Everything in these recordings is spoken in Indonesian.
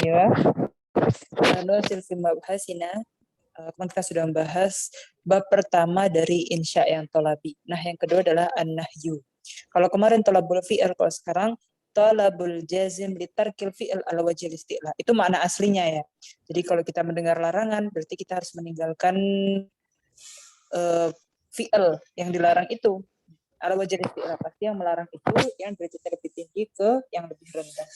Ya, silsil mabhasina. Kemarin kita sudah membahas bab pertama dari insya yang tolabi. Nah, yang kedua adalah an-nahyu. Kalau kemarin tolabul fi'il, kalau sekarang tolabul jazim litarkil fi'il ala wajhil isti'la. Itu makna aslinya ya. Jadi kalau kita mendengar larangan, berarti kita harus meninggalkan fi'il yang dilarang itu. Ala wajhil isti'la, pasti yang melarang itu yang derajatnya lebih tinggi ke yang lebih rendah.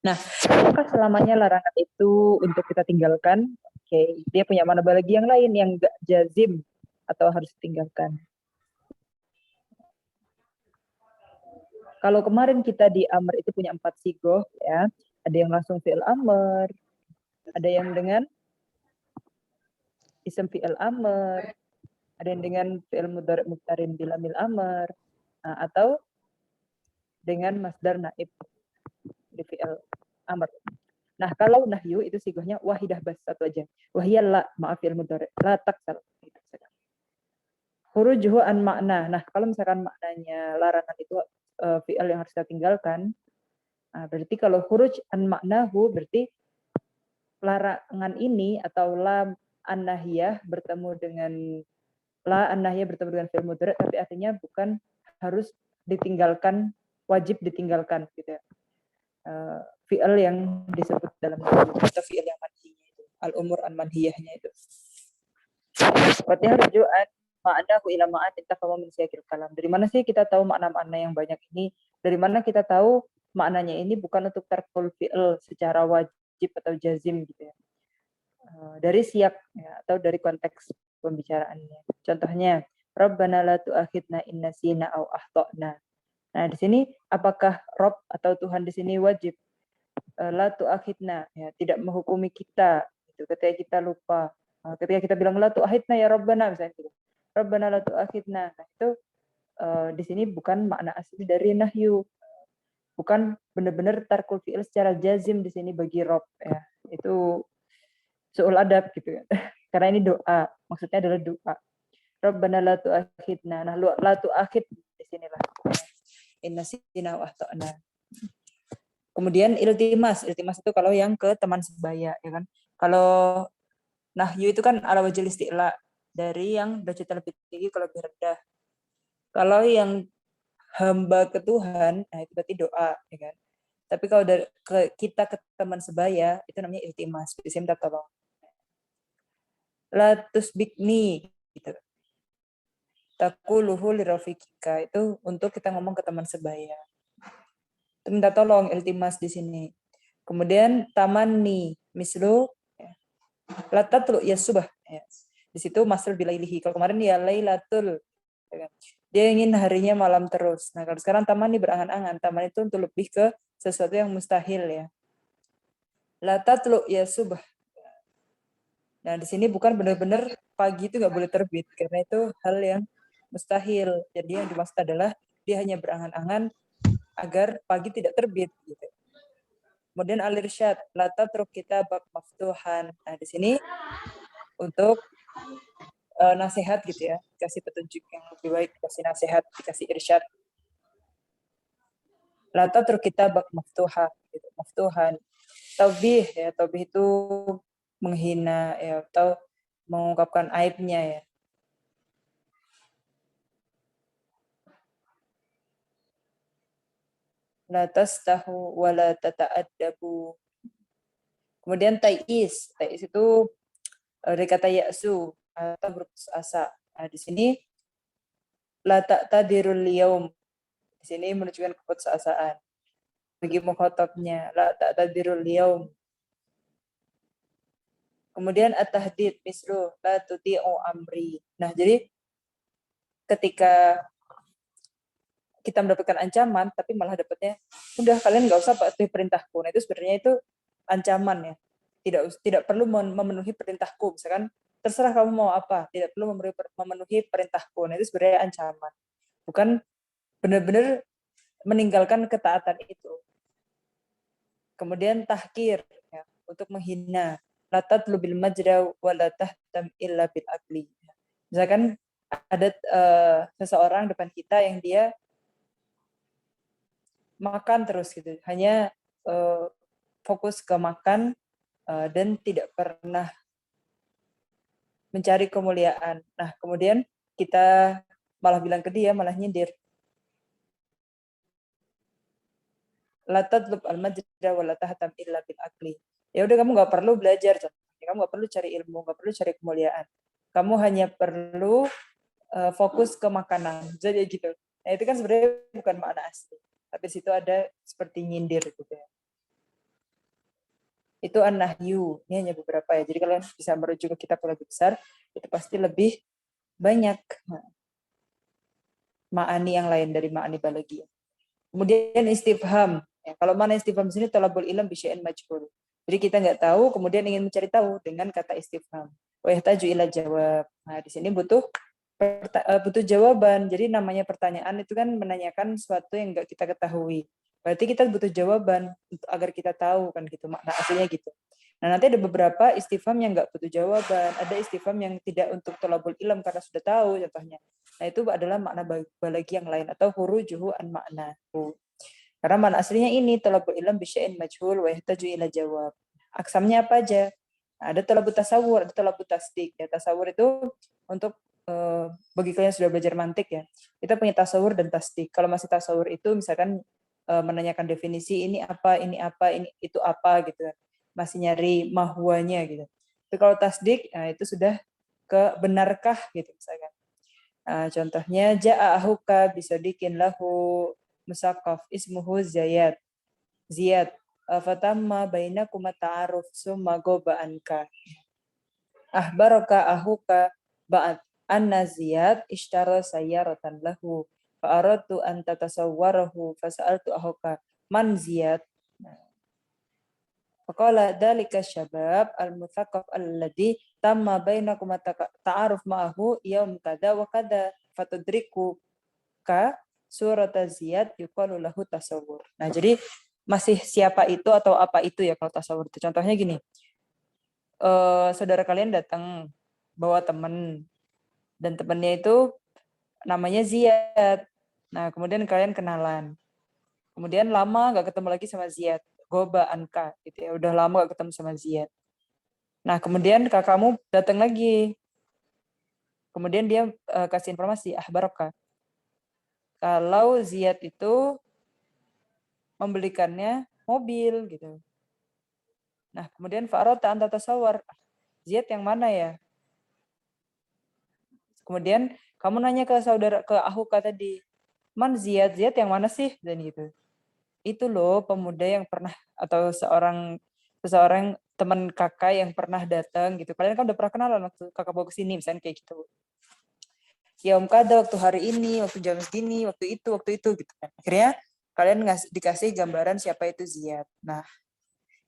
Nah, apakah selamanya larangan itu untuk kita tinggalkan? Oke, dia punya mana lagi yang lain yang enggak jazim atau harus ditinggalkan. Kalau kemarin kita di amr itu punya 4 sigoh ya. Ada yang langsung fi'il amr, ada yang dengan isim fi'il amr, ada yang dengan fi'il mudhari' muqtarin bilamil amr, atau dengan masdar naib di fi'il amr. Nah, kalau nahyu itu sigohnya wahidah bas, satu aja. Wahiyya la, maaf fi'il mudhari', la taksal. Khurujuhu an makna. Nah, kalau misalkan maknanya larangan itu fi'il yang harus kita tinggalkan, berarti kalau khuruj an maknahu berarti larangan ini atau la an-nahiyah bertemu dengan fi'il mudhari', tapi artinya bukan harus ditinggalkan, wajib ditinggalkan gitu ya. Fi'il yang disebut dalam atau fi'il yang manhiyah itu, al-umur an manhiyahnya itu. Berarti rujukan ma'anahu ila ma'anin tafhamu min siyaqil kalam. Dari mana sih kita tahu makna-makna yang banyak ini? Dari mana kita tahu maknanya ini bukan untuk tarkul fi'il secara wajib atau jazim gitu ya. Dari siyak ya, atau dari konteks pembicaraannya. Contohnya, Rabbana la tu'akhidna in nasina aw akhtana. Nah, di sini apakah Rabb atau Tuhan di sini wajib? La tu'akhidna, ya, tidak menghukumi kita gitu, ketika kita lupa. Ketika kita bilang la tu'akhidna ya Rabbana misalnya gitu. Rabbana la tu'akhidna. Nah, itu di sini bukan makna asli dari nahyu. Bukan benar-benar tarkul fi'il secara jazim di sini bagi Rabb ya. Itu su'ul adab gitu ya. Karena ini doa, maksudnya adalah doa. Rabbana la tu'akhidna. Nah, la tu'akhid di sinilah. Inna sina wa akhtana. Kemudian iltimas itu kalau yang ke teman sebaya ya kan. Kalau nahyu itu kan ala wajhil isti'la, dari yang derajatnya lebih tinggi kalau lebih rendah. Kalau yang hamba ke Tuhan, nah itu berarti doa ya kan. Tapi kalau dari kita ke teman sebaya itu namanya iltimas, bisa minta tolong. La tusbikni gitu. Taquluhu lirafiqika, itu untuk kita ngomong ke teman sebaya. Minta tolong, iltimas di sini. Kemudian tamanni mislu ya. Latatlu ya subah ya. Di situ masal bilailihi. Kalau kemarin ya lailatul ya. Dia ingin harinya malam terus. Nah, kalau sekarang tamanni berangan-angan. Taman itu untuk lebih ke sesuatu yang mustahil ya. Latatlu ya subah. Nah, di sini bukan benar-benar pagi itu nggak boleh terbit karena itu hal yang mustahil. Jadi yang dimaksud adalah dia hanya berangan-angan agar pagi tidak terbit gitu. Kemudian al-irsyad, la tatruk kitabak maftuhan. Nah, di sini untuk nasihat gitu ya, dikasih petunjuk yang lebih baik, dikasih nasihat, dikasih irsyad. La tatruk kitabak maftuhan gitu, maftuhan. Taubih ya, taubih itu menghina ya atau mengungkapkan aibnya ya. La tastahu wa la tata'addabu. Kemudian ta'is itu dari kata ya'su atau berputus asa. Nah, di sini la ta'tadirul yaum. Di sini menunjukkan keputusasaan. Bagi mukhatabnya la ta'tadirul yaum. Kemudian at-tahdid mislu la tuti'u amri. Nah, jadi ketika kita mendapatkan ancaman tapi malah dapatnya udah kalian nggak usah patuhi perintahku. Nah, itu sebenarnya itu ancaman ya. Tidak perlu memenuhi perintahku. Misalkan terserah kamu mau apa, tidak perlu memenuhi perintahku. Nah, itu sebenarnya ancaman. Bukan benar-benar meninggalkan ketaatan itu. Kemudian tahkir ya, untuk menghina. La tatlu bil majra wa la tahtam illa bil akli. Misalkan ada seseorang depan kita yang dia makan terus gitu, hanya fokus ke makan dan tidak pernah mencari kemuliaan. Nah, kemudian kita malah bilang ke dia, malah nyindir. La tadlub al-majda wa la tahtam illa bil akli. Ya udah, kamu nggak perlu belajar, kamu nggak perlu cari ilmu, nggak perlu cari kemuliaan. Kamu hanya perlu fokus ke makanan. Jadi gitu. Nah, itu kan sebenarnya bukan makna asli. Tapi situ ada seperti nyindir gitu ya. Itu an-nahyu. Ini hanya beberapa ya. Jadi kalian bisa merujuk ke kitab lebih besar, itu pasti lebih banyak ma'ani yang lain dari ma'ani balagi. Kemudian istifham. Ya, kalau mana istifham sini talabul ilm bisyai'in majhul. Jadi kita nggak tahu, kemudian ingin mencari tahu dengan kata istifham. Wa yahtaju ila jawab. Nah, di sini butuh jawaban. Jadi namanya pertanyaan itu kan menanyakan sesuatu yang nggak kita ketahui. Berarti kita butuh jawaban agar kita tahu kan gitu, makna aslinya gitu. Nah, nanti ada beberapa istifham yang nggak butuh jawaban, ada istifham yang tidak untuk thalabul ilm karena sudah tahu contohnya. Nah, itu adalah makna balagi yang lain atau hurujuhu an makna. Karena makna aslinya ini thalabul ilm bisyai'in majhul wa yahtaju ila jawab. Aksamnya apa aja? Nah, ada thalabut tasawur, ada thalabut tasdik. Ya, tasawur itu untuk bagi kalian yang sudah belajar mantik ya, kita punya tasawur dan tasdik. Kalau masih tasawur itu misalkan menanyakan definisi ini apa, ini itu apa gitu kan. Masih nyari mahwanya gitu. Tapi kalau tasdik, nah itu sudah ke benarkah gitu misalkan. Contohnya ja'a ahuka bisadikin lahu musaqaf ismuhu Ziyad. Fatamma bainakum ta'aruf summa goba anka. Ahbaraka ahuka ba'at anna Ziyad ishtara sayyaratan lahu fa aradtu an tatasawwarahu fa sa'altu ahuka man Ziyad. Faqala dzalika syabab al-muthaqqaf alladhi tamma bainakum ta'aruf ma'ahu yaum kada wa kada fatudriku ka surat Ziyad yuqalu lahu tasawwur. Nah, jadi masih siapa itu atau apa itu ya kalau tasawur itu. Contohnya gini. Saudara kalian datang bawa teman dan temannya itu namanya Ziyad. Nah, kemudian kalian kenalan. Kemudian lama nggak ketemu lagi sama Ziyad. Goba anka gitu ya. Udah lama nggak ketemu sama Ziyad. Nah, kemudian kakakmu datang lagi. Kemudian dia kasih informasi, barokah. Kalau Ziyad itu membelikannya mobil gitu. Nah, kemudian Fa'arata anta tasawwar. Ziyad yang mana ya? Kemudian kamu nanya ke saudara, ke Ahuka tadi, man Ziyad yang mana sih? Dan gitu. Itu loh pemuda yang pernah, atau seseorang teman kakak yang pernah datang gitu. Kalian kan udah pernah kenalan waktu kakak bawa ke sini, misalnya kayak gitu. Ya Om Kada waktu hari ini, waktu jam segini, waktu itu gitu kan. Akhirnya kalian dikasih gambaran siapa itu Ziyad. Nah,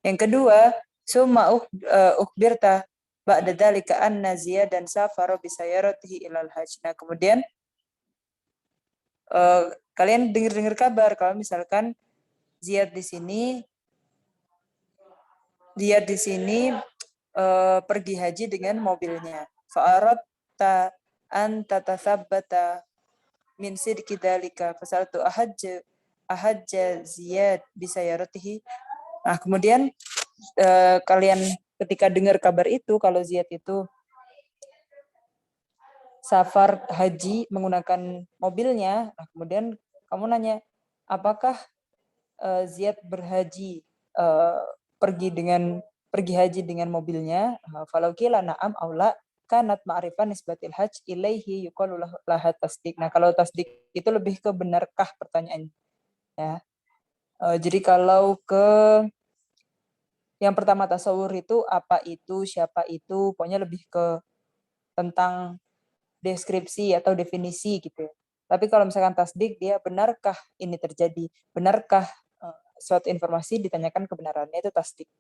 yang kedua, summa ukhbirta ba'da dzalika anna Ziyad dan safara bi sayaratihi ilal hajj. Nah, kemudian kalian dengar kabar kalau misalkan Ziyad di sini pergi haji dengan mobilnya. Fa'aratta an tatathabbata min sidqi dzalika fasaltu ahajja Ziyad bi sayaratihi. Nah, kemudian kalian ketika dengar kabar itu kalau Ziyad itu safar haji menggunakan mobilnya, nah kemudian kamu nanya, apakah Ziyad pergi haji dengan mobilnya? Falau qila na'am aula kanat ma'rifan nisbatil hajj ilaihi yuqalu laha tasdik. Nah, kalau tasdik itu lebih ke benarkah pertanyaannya. Ya. Jadi kalau ke yang pertama tasawur itu apa itu, siapa itu, pokoknya lebih ke tentang deskripsi atau definisi gitu ya. Tapi kalau misalkan tasdik, dia benarkah ini terjadi? Benarkah suatu informasi ditanyakan kebenarannya, itu tasdik.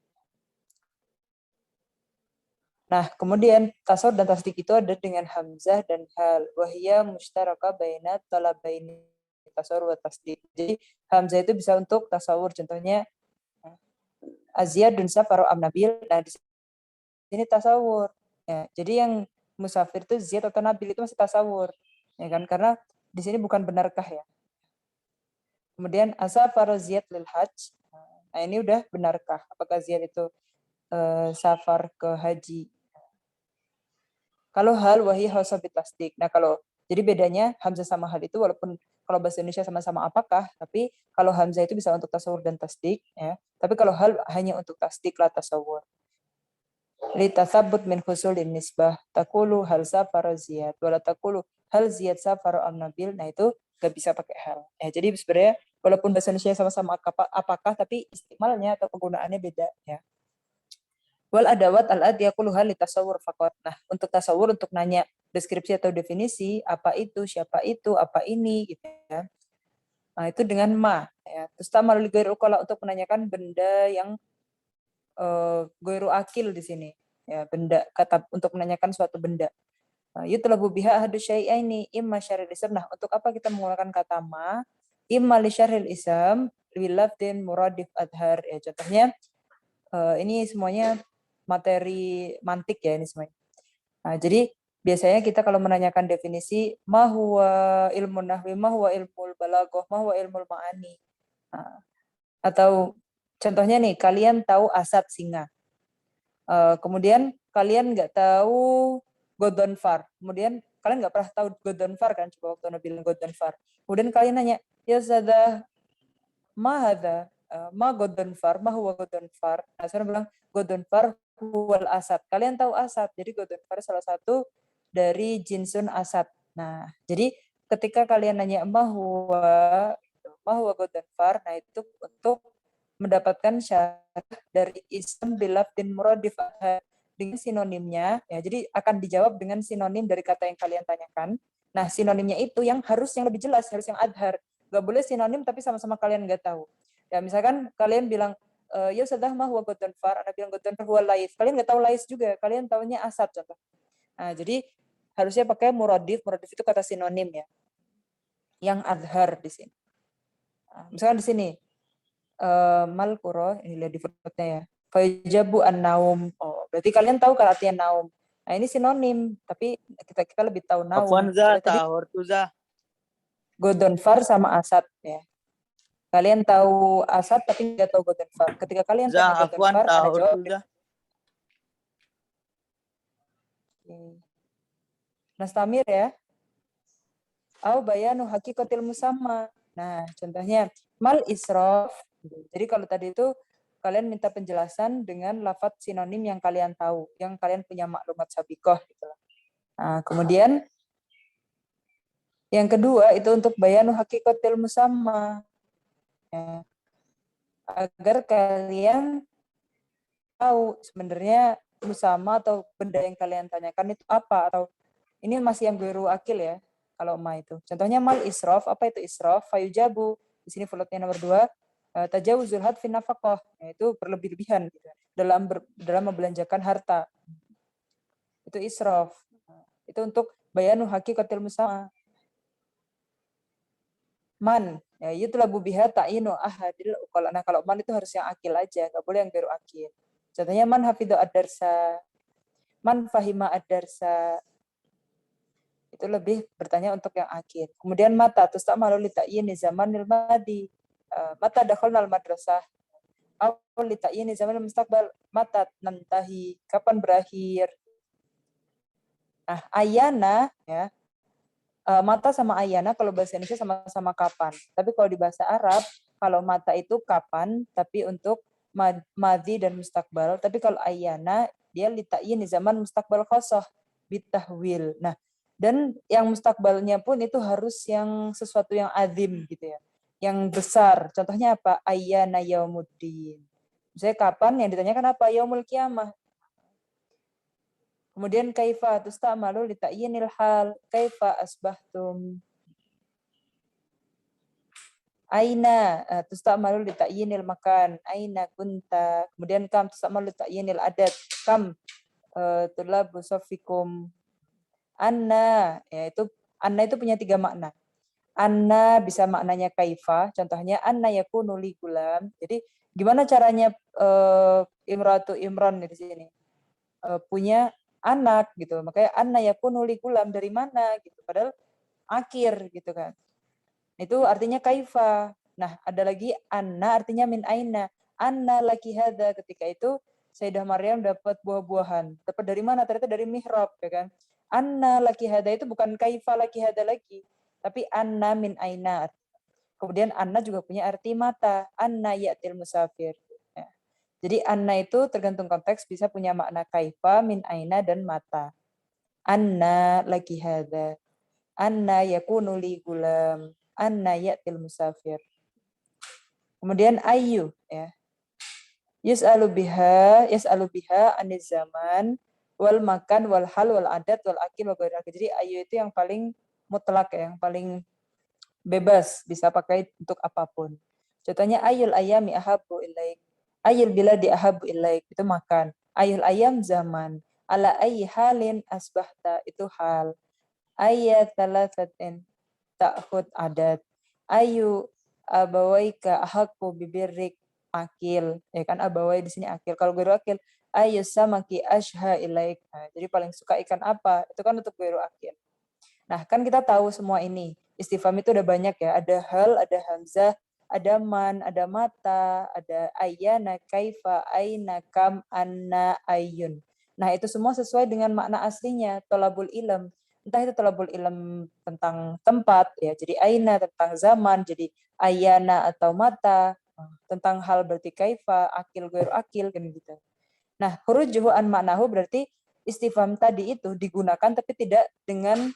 Nah, kemudian tasawur dan tasdik itu ada dengan hamzah dan hal. Wahiyya mushtaraka baina talabaini tasawur wa tasdik. Jadi hamzah itu bisa untuk tasawur. Contohnya Aziyad dan Safar Nabil. Nah, di sini tasawur. Ya, jadi yang musafir itu Ziyad atau Nabil itu masih tasawur. Ya kan? Karena di sini bukan benarkah ya. Kemudian asafar Ziyad lil hajj. Nah, ini udah benarkah? Apakah Ziyad itu safar ke haji? Kalau hal wahyi hasabit tasdik. Nah, jadi bedanya hamzah sama hal itu walaupun kalau bahasa Indonesia sama-sama apakah, tapi kalau hamzah itu bisa untuk tasawur dan tasdik, ya. Tapi kalau hal hanya untuk tasdik lah tasawur. Li tasabbut min husulin nisbah taqulu hal safara Ziyad wala taqulu hal Ziyad safara am Nabil. Nah, itu gak bisa pakai hal. Ya, jadi sebenarnya walaupun bahasa Indonesia sama-sama apakah, tapi istimalnya atau penggunaannya beda, ya. Wal adawat al-ad yaquluha li tasawur faqat. Nah, untuk tasawur, untuk nanya deskripsi atau definisi, apa itu, siapa itu, apa ini, gitu ya. Nah, itu dengan ma. Ya. Terus tamalul ghairu uqala, untuk menanyakan benda yang ghairu akil di sini. Ya, benda, kata untuk menanyakan suatu benda. Yutlabu biha ahadu syai'aini imma syaril ism. Nah, untuk apa kita menggunakan kata ma? Imma li syaril ism bilafdin muradif adhar. Ya, contohnya ini semuanya materi mantik ya ini semuanya. Nah, jadi biasanya kita kalau menanyakan definisi ma huwa ilmun nahwi, ma huwa ilmul balaghah, ma huwa ilmul ma'ani. Nah, atau contohnya nih, kalian tahu asad singa. Kemudian kalian nggak tahu Godonfar. Kemudian kalian nggak pernah tahu Godonfar kan, coba waktu Nabi bilang Godonfar. Kemudian kalian nanya, ya sada ma hadza? Ma Godonfar, ma huwa Godonfar. Nah, saya bilang Godonfar huwal asad. Kalian tahu asad. Jadi Godonfar salah satu dari jinsun asad. Nah, jadi ketika kalian nanya ma huwa Godonfar, nah itu untuk mendapatkan syarat dari ism bilafdin muradif dengan sinonimnya, ya. Jadi akan dijawab dengan sinonim dari kata yang kalian tanyakan. Nah, sinonimnya itu yang harus yang lebih jelas, harus yang adhar. Gak boleh sinonim tapi sama-sama kalian nggak tahu. Ya, misalkan kalian bilang, ya sudah mah huwa Godonfar, Anda bilang Godonfar huwa lais. Kalian nggak tahu lais juga, kalian tahunya asad contoh. Nah, jadi harusnya pakai muradif. Muradif itu kata sinonim ya, yang adhar di sini. Nah, misalkan di sini, mal kuro, ini lihat di footnote-nya ya. Fajabu an-naum. Oh, berarti kalian tahu kan artinya naum. Nah, ini sinonim, tapi kita lebih tahu naum. Afwan za, Tadi tahor tu za. Godonfar sama asad ya. Kalian tahu asad tapi nggak tahu Godonfar. Ketika kalian tanya Za, afwan Godonfar, Anda tahor jawab. tu za. Nastamir ya. Au bayanu hakikatil musamma. Nah, contohnya mal israf. Jadi kalau tadi itu kalian minta penjelasan dengan lafadz sinonim yang kalian tahu, yang kalian punya maklumat sabiqah gitu. Nah, kemudian yang kedua itu untuk bayanu hakikatil musamma. Ya. Agar kalian tahu sebenarnya musamma atau benda yang kalian tanyakan itu apa, atau ini masih yang ghairu akil ya. Kalau ma itu. Contohnya mal israf, apa itu israf? Fayujabu. Di sini footnote-nya nomor 2, tajawuzul had fi nafaqah, yaitu berlebih-lebihan gitu. dalam membelanjakan harta. Itu israf. Itu untuk bayanu hakikatil musamma. Man, ya itu lagu biha ta'inu ahadil uqala. Nah, kalau man itu harus yang akil aja, nggak boleh yang ghairu akil. Contohnya man hafidhu ad-darsa, man fahima ad-darsa. Itu lebih bertanya untuk yang akhir. Kemudian mata tustamalu li ta'yini zamanil madi. Mata dakhalnal madrasah. Aw li ta'yini zamanil mustaqbal. Mata nantahi, kapan berakhir. Nah, ayana ya. Mata sama ayana kalau bahasa Indonesia sama-sama kapan. Tapi kalau di bahasa Arab, kalau mata itu kapan, tapi untuk madhi dan mustaqbal. Tapi kalau ayana, dia li ta'yini zaman mustaqbal khosoh bitahwil. Nah, dan yang mustakbalnya pun itu harus yang sesuatu yang azim gitu ya, yang besar. Contohnya apa? Ayyana yaumuddin. Misalnya kapan, yang ditanyakan apa? Yaumul kiamah. Kemudian kaifa tustamalu li ta'yinil hal. Kaifa asbahtum. Aina tustamalu li ta'yinil makan. Aina kunta. Kemudian kam tustamalu li ta'yinil adat. Kam tulabu sofikum. Anna, yaitu anna itu punya 3 makna. Anna bisa maknanya kaifa, contohnya anna yakunu li gulam. Jadi gimana caranya Imratu Imran di sini punya anak gitu. Makanya anna yakunu li gulam, dari mana gitu. Padahal akhir gitu kan. Itu artinya kaifa. Nah, ada lagi anna artinya min aina. anna laki hadza, ketika itu Sayyidah Maryam dapat buah-buahan. Dapat dari mana? Ternyata dari mihrab, ya kan? Anna laki hadza itu bukan kaifa laki hadza lagi, tapi anna min aina. Kemudian anna juga punya arti mata. Anna ya'til musafir. Ya. Jadi anna itu tergantung konteks bisa punya makna kaifa, min aina, dan mata. Anna laki hadza. Anna yakunu li gulam. Anna ya'til musafir. Kemudian ayu, ya. Yas'alu biha aniz zaman wal makan wal hal wal adat wal akil wal ghairi akil. Jadi ayu itu yang paling mutlak, ya, yang paling bebas, bisa pakai untuk apapun. Contohnya ayul ayami ahabu ilaik. Ayul biladi ahabu ilaik, itu makan. Ayul ayam zaman. Ala ayyi halin asbahta, itu hal. Ayat thalathatin ta'khud adat. Ayu abawaika ahaqu bibirrik, akil. Ya kan, abawai di sini akil. Kalau guru akil, ayu samaki ashha ilaik. Nah, jadi paling suka ikan apa? Itu kan untuk guru akil. Nah, kan kita tahu semua ini. Istifham itu udah banyak, ya. Ada hal, ada hamzah, ada man, ada mata, ada ayyana, kaifa, aina, kam, anna, ayyun. Nah, itu semua sesuai dengan makna aslinya, tolabul ilm. Entah itu tolabul ilm tentang tempat, ya. Jadi aina tentang zaman, jadi ayyana atau mata. Tentang hal berarti kaifa, akil, ghairu akil, kan gitu. Nah, khurujuhu an maknahu berarti istifham tadi itu digunakan tapi tidak dengan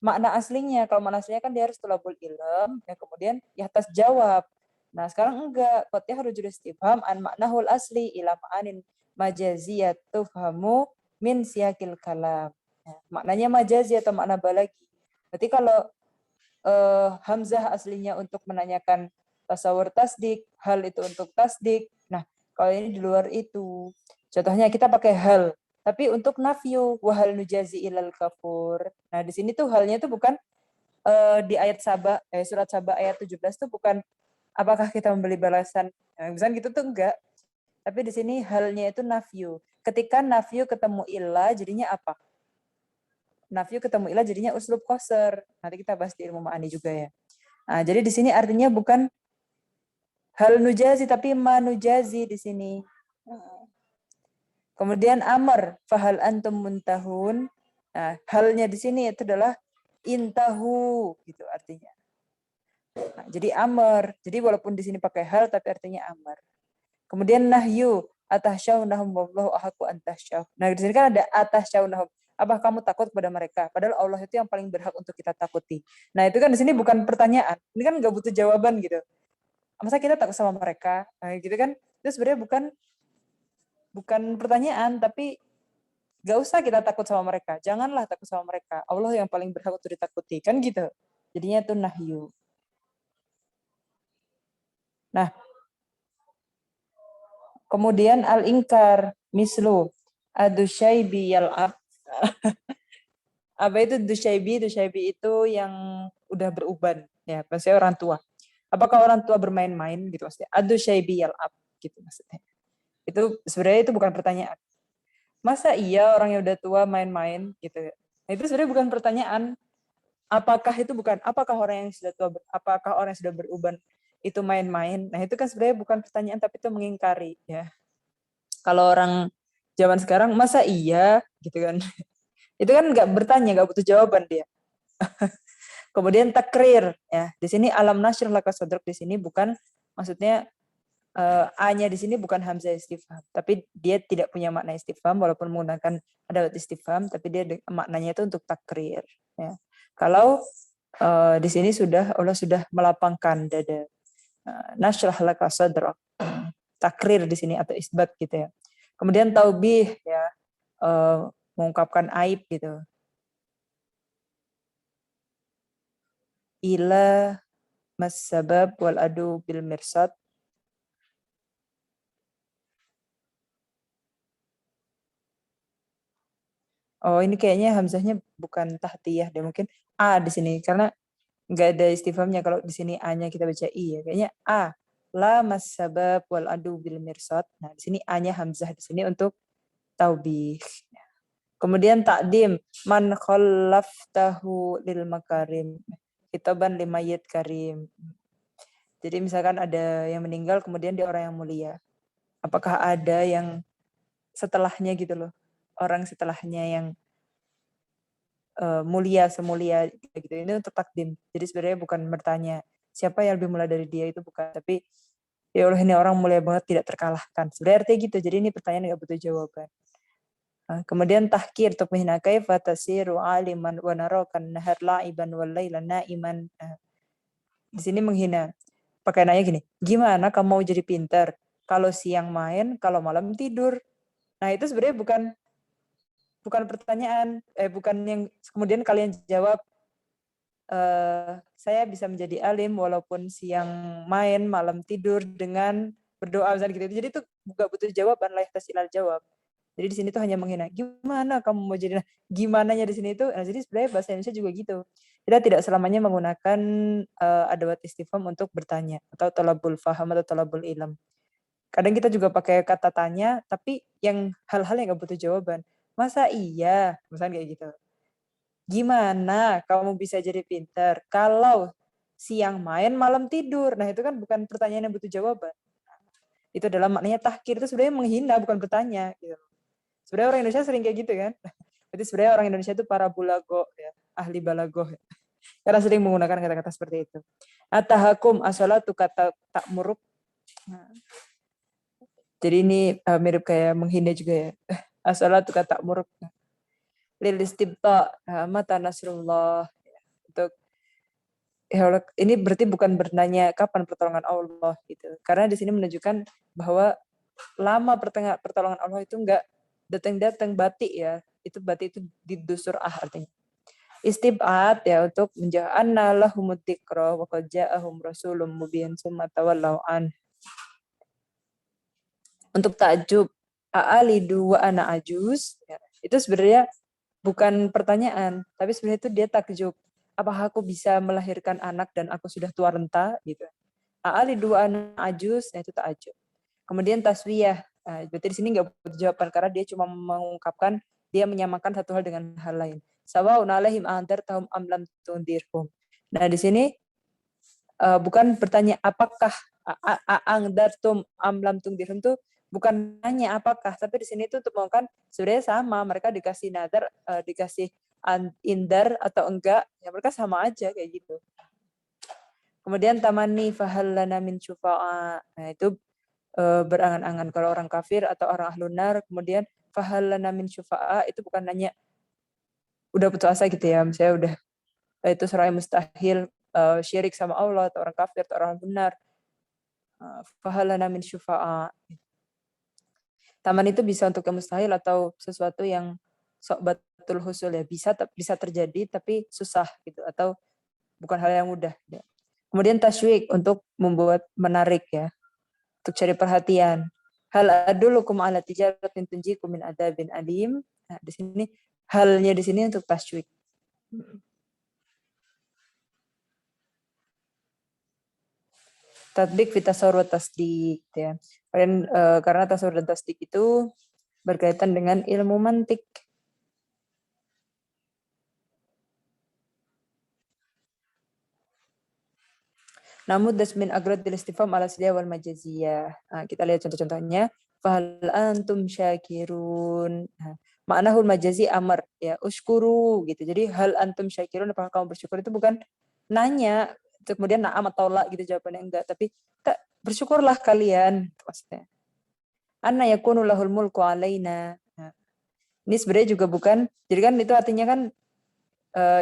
makna aslinya. Kalau makna aslinya kan dia harus tolabul ilm, ya, kemudian ya atas jawab. Nah, sekarang enggak. Qad yahrujul istifham an maknahul asli ila ma'anin majaziyat tufhamu min siyakil kalam. Ya, maknanya majazi atau makna balagi. Berarti kalau hamzah aslinya untuk menanyakan tasawur tasdik, hal itu untuk tasdik. Nah, kalau ini di luar itu. Contohnya kita pakai hal, tapi untuk nafyu, wahal nujazi ilal kafur. Nah, di sini tuh halnya itu bukan di ayat Saba, surat Saba ayat 17 tuh bukan apakah kita membeli balasan. Nah, misalnya gitu tuh enggak. Tapi di sini halnya itu nafyu. Ketika nafyu ketemu ilah jadinya apa? Nafyu ketemu ilah jadinya uslub qasr. Nanti kita bahas di ilmu ma'ani juga, ya. Nah, jadi di sini artinya bukan hal nujazi tapi manujazi di sini. Kemudian amr, fahal antum muntahun. Nah, halnya di sini itu adalah intahu, gitu artinya. Nah, jadi amr. Jadi walaupun di sini pakai hal tapi artinya amr. Kemudian nahyu, atahsyawnahum wallahu ahaqqu an tahsyaw. Nah, di sini kan ada atahsyawnahum. Apa kamu takut kepada mereka? Padahal Allah itu yang paling berhak untuk kita takuti. Nah, itu kan di sini bukan pertanyaan. Ini kan nggak butuh jawaban gitu. Masa kita takut sama mereka? Nah, gitu kan. Itu sebenarnya bukan pertanyaan, tapi gak usah kita takut sama mereka. Janganlah takut sama mereka. Allah yang paling berhak untuk ditakuti. Kan gitu. Jadinya itu nahyu. Nah, kemudian al-inkar, mislu, adusyaibi yal'ab. Apa itu dusyaibi? Dusyaibi itu yang udah beruban. Ya, maksudnya orang tua. Apakah orang tua bermain-main gitu maksudnya? Adusyaibi yal'ab gitu maksudnya. Itu sebenarnya itu bukan pertanyaan. Masa iya orang yang udah tua main-main gitu? Nah, itu sebenarnya bukan pertanyaan. Apakah orang yang sudah tua, apakah orang yang sudah beruban itu main-main? Nah, itu kan sebenarnya bukan pertanyaan tapi itu mengingkari, ya. Kalau orang zaman sekarang masa iya gitu kan? Itu kan nggak bertanya, nggak butuh jawaban dia. Kemudian takrir, ya. Di sini alam nashr laka sadrak, di sini bukan maksudnya A-nya di sini bukan hamzah istifham, tapi dia tidak punya makna istifham walaupun menggunakan adalah istifham, tapi dia maknanya itu untuk takrir. Ya. Kalau di sini Allah sudah melapangkan dada. Nashrah laka sadrak. Takrir di sini atau isbat gitu, ya. Kemudian taubih, ya, mengungkapkan aib gitu. Ila mas sabab wal adu bil mirsad. Oh, ini kayaknya hamzahnya bukan tahtiyah deh, mungkin A di sini karena nggak ada istifhamnya. Kalau di sini A-nya kita baca I, ya. Kayaknya A. La mas sabab wal adu bil mirsad. Nah, di sini A-nya hamzah di sini untuk taubih. Kemudian takdim, man khallaftahu lil makarim. Khitaban limayit karim. Jadi misalkan ada yang meninggal kemudian dia orang yang mulia. Apakah ada yang setelahnya gitu loh, orang setelahnya yang mulia semulia gitu. Ini untuk takdim. Jadi sebenarnya bukan bertanya siapa yang lebih mulia dari dia, itu bukan. Tapi ya Allah, ini orang mulia banget, tidak terkalahkan. Sebenarnya artinya gitu. Jadi ini pertanyaan nggak butuh jawaban. Kemudian tahkir untuk menghina, kaifa tasiru aliman wa narakan nahar la'iban wal laila na'iman. Di sini menghina. Pakai nanya gini, gimana kamu mau jadi pintar kalau siang main, kalau malam tidur? Nah, itu sebenarnya bukan pertanyaan, bukan yang kemudian kalian jawab, saya bisa menjadi alim walaupun siang main, malam tidur dengan berdoa misalnya gitu. Jadi itu nggak butuh jawaban, la yahtasilal jawab. Jadi di sini tuh hanya menghina. Gimana kamu mau jadi? Nah, gimananya di sini itu. Nah, jadi sebenarnya bahasa Indonesia juga gitu. Kita tidak selamanya menggunakan adawat istifham untuk bertanya atau talabul faham atau talabul ilm. Kadang kita juga pakai kata tanya, tapi yang hal-hal yang nggak butuh jawaban. Masa iya? Misalnya kayak gitu. Gimana kamu bisa jadi pintar kalau siang main, malam tidur? Nah, itu kan bukan pertanyaan yang butuh jawaban. Itu adalah maknanya tahkir, itu sebenarnya menghina, bukan bertanya. Gitu. Sebenarnya orang Indonesia sering kayak gitu kan. Jadi sebenarnya orang Indonesia itu para bulago, ya, ahli balagoh. Ya. Karena sering menggunakan kata-kata seperti itu. Atahakum asalatu kata tak muruk. Nah, jadi ini mirip kayak menghina juga ya. Asalatu kata tak muruk. Lil istibta mata nasrullah. Untuk ini berarti bukan bertanya kapan pertolongan Allah gitu. Karena di sini menunjukkan bahwa lama pertolongan Allah itu enggak datang-datang, batik ya. Itu batik itu didusur artinya. Istib'at ya untuk menja'anna lahumud dzikra wa qad ja'ahum rasulun mubin summa tawallaw an. Untuk takjub a'alidu wa ana ajuz ya, itu sebenarnya bukan pertanyaan, tapi sebenarnya itu dia takjub. Apakah aku bisa melahirkan anak dan aku sudah tua renta gitu. A'alidu wa ana ajuz, ya itu takjub. Kemudian taswiyah. Nah, berarti di sini nggak butuh jawaban karena dia cuma mengungkapkan, dia menyamakan satu hal dengan hal lain. Sawa'un alaihim andartahum am lam tundirhum. Nah, di sini bukan bertanya apakah andartum am lam tundirhum itu bukan nanya apakah, tapi di sini itu untuk mengatakan sebenarnya sama, mereka dikasih nadar, dikasih indar atau enggak, ya mereka sama aja kayak gitu. Kemudian tamani fahallana min syufa'a. Nah, itu berangan-angan kalau orang kafir atau orang ahlun nar, kemudian fahallana min syufa'a itu bukan nanya udah putus asa gitu ya, misalnya udah itu serai mustahil syirik sama Allah atau orang kafir atau orang benar. Fahallana min syufa'a. Taman itu bisa untuk yang mustahil atau sesuatu yang sok batul husul ya, bisa terjadi tapi susah gitu atau bukan hal yang mudah. Ya. Kemudian tasywiq untuk membuat menarik ya, untuk cari perhatian. Hal adulukum ala tijaratin tunjikum min adabin alim. Nah, di sini halnya di sini untuk tasywiq. Tatbik fi tasawur tasdik ya. Karena tasawur dan tasdik itu berkaitan dengan ilmu mantik. Namun dasmin agradil istifham ala silya wal majaziyah. Nah, kita lihat contoh-contohnya. Fahal antum syakirun. Nah, maknahul majazi amar ya, uskuru gitu. Jadi hal antum syakirun, apakah kamu bersyukur, itu bukan nanya kemudian na'am atau la gitu jawabannya, enggak, tapi bersyukurlah kalian maksudnya. Anna yakunu lahul mulku alaina. Nah, ini sebenarnya juga bukan, jadi kan itu artinya kan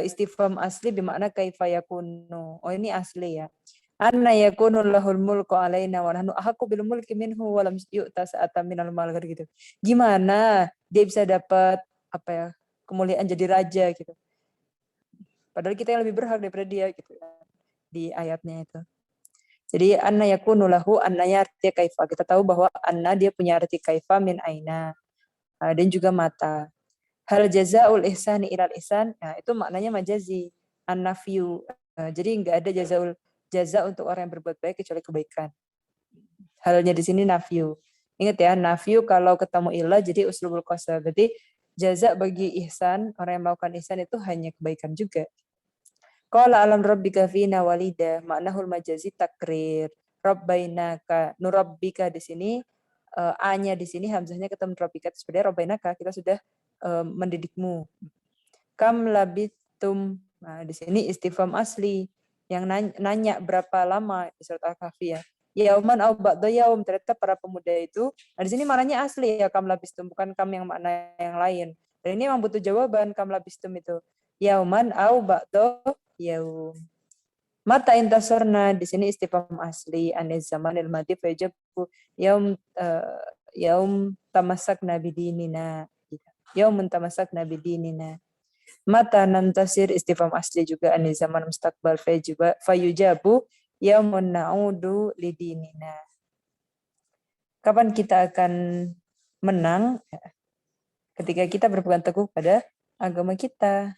istifham asli bermakna kaifa yakunu. Oh, ini asli ya. Anna yakunu lahul mulku alaina wa nahnu ahaqqu bil mulki minhu wa lam yu'ta sa'atan minal mal gitu. Gimana dia bisa dapat apa ya, kemuliaan jadi raja gitu. Padahal kita yang lebih berhak daripada dia gitu di ayatnya itu. Jadi anna yakunu lahu, annanya artinya kaifa. Kita tahu bahwa anna dia punya arti kaifa min aina. Dan juga mata. Hal jazaul ihsani ilal ihsan, nah itu maknanya majazi, an-nafyu. Jadi enggak ada jaza untuk orang yang berbuat baik kecuali kebaikan. Halnya di sini nafyu. Ingat ya, nafyu kalau ketemu ilah jadi uslubul qasam. Berarti jaza bagi ihsan, orang yang melakukan ihsan itu hanya kebaikan juga. Qala alam rabbika fina walida, maknahul majazi takrir. Rabbainaka, nurabbika di sini A-nya di sini hamzahnya ketemu robikat sebenarnya robainaka, kita sudah mendidikmu. Kam labithum. Nah, di sini istifham asli yang nanya berapa lama di surat Al-Kahfi ya. Yauman au ba'da yaum, ternyata para pemuda itu. Nah, di sini maknanya asli ya kam labistum, bukan kam yang makna yang lain. Dan ini memang butuh jawaban kam labistum itu. Yauman au ba'da yaum. Mata intasorna, di sini istifham asli aniz zamanil madi fajabu yaum tamasakna bidinina. Yaumun tamasakna bidinina. Mata nantasir istifham asli juga aniz zaman mustaqbal fayujabu yaumun na'udu lidinina. Kapan kita akan menang? Ketika kita berpegang teguh pada agama kita.